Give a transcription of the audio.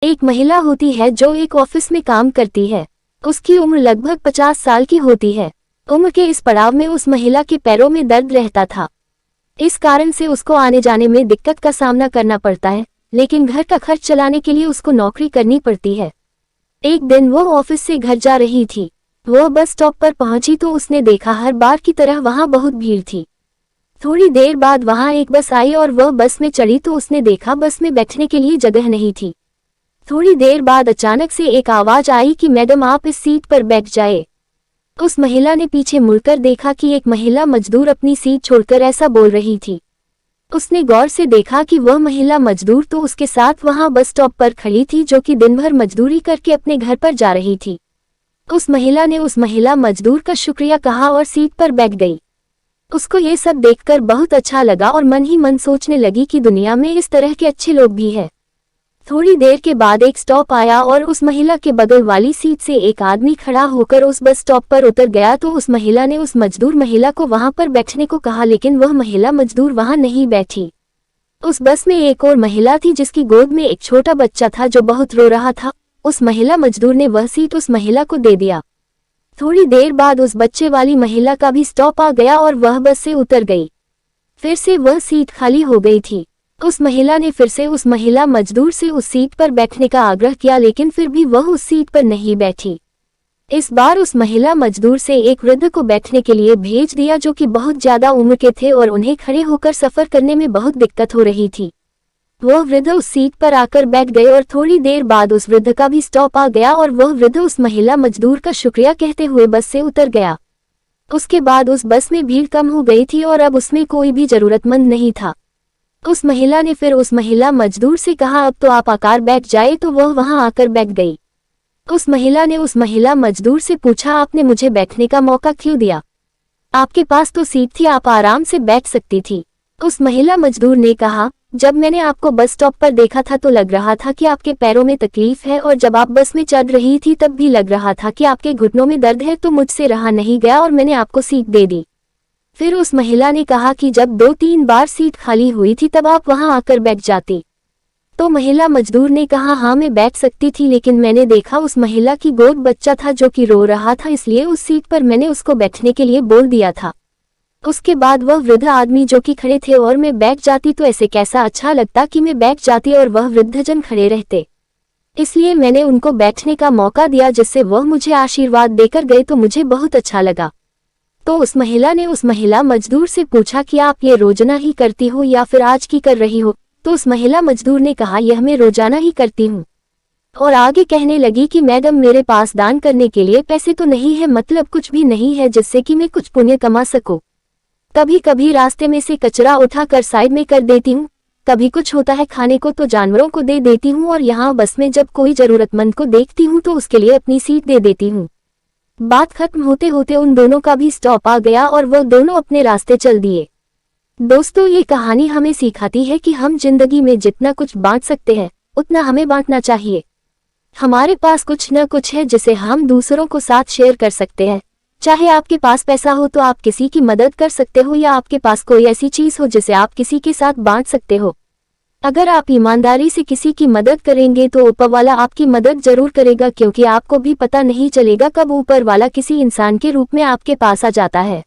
एक महिला होती है जो एक ऑफिस में काम करती है। उसकी उम्र लगभग 50 साल की होती है। उम्र के इस पड़ाव में उस महिला के पैरों में दर्द रहता था। इस कारण से उसको आने जाने में दिक्कत का सामना करना पड़ता है, लेकिन घर का खर्च चलाने के लिए उसको नौकरी करनी पड़ती है। एक दिन वो ऑफिस से घर जा रही थी। वह बस स्टॉप पर पहुंची तो उसने देखा हर बार की तरह वहां बहुत भीड़ थी। थोड़ी देर बाद वहां एक बस आई और वह बस में चढ़ी तो उसने देखा बस में बैठने के लिए जगह नहीं थी। थोड़ी देर बाद अचानक से एक आवाज आई कि मैडम आप इस सीट पर बैठ जाए। उस महिला ने पीछे मुड़कर देखा कि एक महिला मजदूर अपनी सीट छोड़कर ऐसा बोल रही थी। उसने गौर से देखा कि वह महिला मजदूर तो उसके साथ वहां बस स्टॉप पर खड़ी थी, जो कि दिन भर मजदूरी करके अपने घर पर जा रही थी। उस महिला ने उस महिला मजदूर का शुक्रिया कहा और सीट पर बैठ गई। उसको ये सब देखकर बहुत अच्छा लगा और मन ही मन सोचने लगी कि दुनिया में इस तरह के अच्छे लोग भी हैं। थोड़ी देर के बाद एक स्टॉप आया और उस महिला के बगल वाली सीट से एक आदमी खड़ा होकर उस बस स्टॉप पर उतर गया तो उस महिला ने उस मजदूर महिला को वहां पर बैठने को कहा, लेकिन वह महिला मजदूर वहां नहीं बैठी। उस बस में एक और महिला थी जिसकी गोद में एक छोटा बच्चा था जो बहुत रो रहा था। उस महिला मजदूर ने वह सीट उस महिला को दे दिया। थोड़ी देर बाद उस बच्चे वाली महिला का भी स्टॉप आ गया और वह बस से उतर गई। फिर से वह सीट खाली हो गई थी। उस महिला ने फिर से उस महिला मजदूर से उस सीट पर बैठने का आग्रह किया, लेकिन फिर भी वह उस सीट पर नहीं बैठी। इस बार उस महिला मजदूर से एक वृद्ध को बैठने के लिए भेज दिया जो कि बहुत ज्यादा उम्र के थे और उन्हें खड़े होकर सफर करने में बहुत दिक्कत हो रही थी। वह वृद्ध उस सीट पर आकर बैठ गए और थोड़ी देर बाद उस वृद्ध का भी स्टॉप आ गया और वह वृद्ध उस महिला मजदूर का शुक्रिया कहते हुए बस से उतर गया। उसके बाद उस बस में भीड़ कम हो गई थी और अब उसमें कोई भी जरूरतमंद नहीं था। उस महिला ने फिर उस महिला मजदूर से कहा अब तो आप आकर बैठ जाए, तो वह वहां आकर बैठ गई। उस महिला ने उस महिला मजदूर से पूछा, आपने मुझे बैठने का मौका क्यों दिया? आपके पास तो सीट थी, आप आराम से बैठ सकती थी। उस महिला मजदूर ने कहा, जब मैंने आपको बस स्टॉप पर देखा था तो लग रहा था कि आपके पैरों में तकलीफ है, और जब आप बस में चढ़ रही थी तब भी लग रहा था कि आपके घुटनों में दर्द है, तो मुझसे रहा नहीं गया और मैंने आपको सीट दे दी। फिर उस महिला ने कहा कि जब 2-3 बार सीट खाली हुई थी तब आप वहां आकर बैठ जाती। तो महिला मजदूर ने कहा, हाँ मैं बैठ सकती थी, लेकिन मैंने देखा उस महिला की गोद बच्चा था जो कि रो रहा था, इसलिए उस सीट पर मैंने उसको बैठने के लिए बोल दिया था। उसके बाद वह वृद्ध आदमी जो कि खड़े थे और मैं बैठ जाती तो ऐसे कैसा अच्छा लगता कि मैं बैठ जाती और वह वृद्धजन खड़े रहते, इसलिए मैंने उनको बैठने का मौका दिया, जिससे वह मुझे आशीर्वाद देकर गए तो मुझे बहुत अच्छा लगा। तो उस महिला ने उस महिला मजदूर से पूछा कि आप ये रोजाना ही करती हो या फिर आज की कर रही हो? तो उस महिला मजदूर ने कहा, यह मैं रोजाना ही करती हूँ। और आगे कहने लगी कि मैडम मेरे पास दान करने के लिए पैसे तो नहीं है, मतलब कुछ भी नहीं है जिससे कि मैं कुछ पुण्य कमा सकूं। कभी कभी रास्ते में से कचरा उठाकर साइड में कर देती हूँ, कभी कुछ होता है खाने को तो जानवरों को दे देती हूँ, और यहाँ बस में जब कोई जरूरतमंद को देखती हूँ तो उसके लिए अपनी सीट दे देती हूँ। बात खत्म होते होते उन दोनों का भी स्टॉप आ गया और वह दोनों अपने रास्ते चल दिए। दोस्तों, ये कहानी हमें सिखाती है कि हम जिंदगी में जितना कुछ बांट सकते हैं उतना हमें बांटना चाहिए। हमारे पास कुछ न कुछ है जिसे हम दूसरों को साथ शेयर कर सकते हैं। चाहे आपके पास पैसा हो तो आप किसी की मदद कर सकते हो, या आपके पास कोई ऐसी चीज हो जिसे आप किसी के साथ बांट सकते हो। अगर आप ईमानदारी से किसी की मदद करेंगे तो ऊपर वाला आपकी मदद जरूर करेगा, क्योंकि आपको भी पता नहीं चलेगा कब ऊपर वाला किसी इंसान के रूप में आपके पास आ जाता है।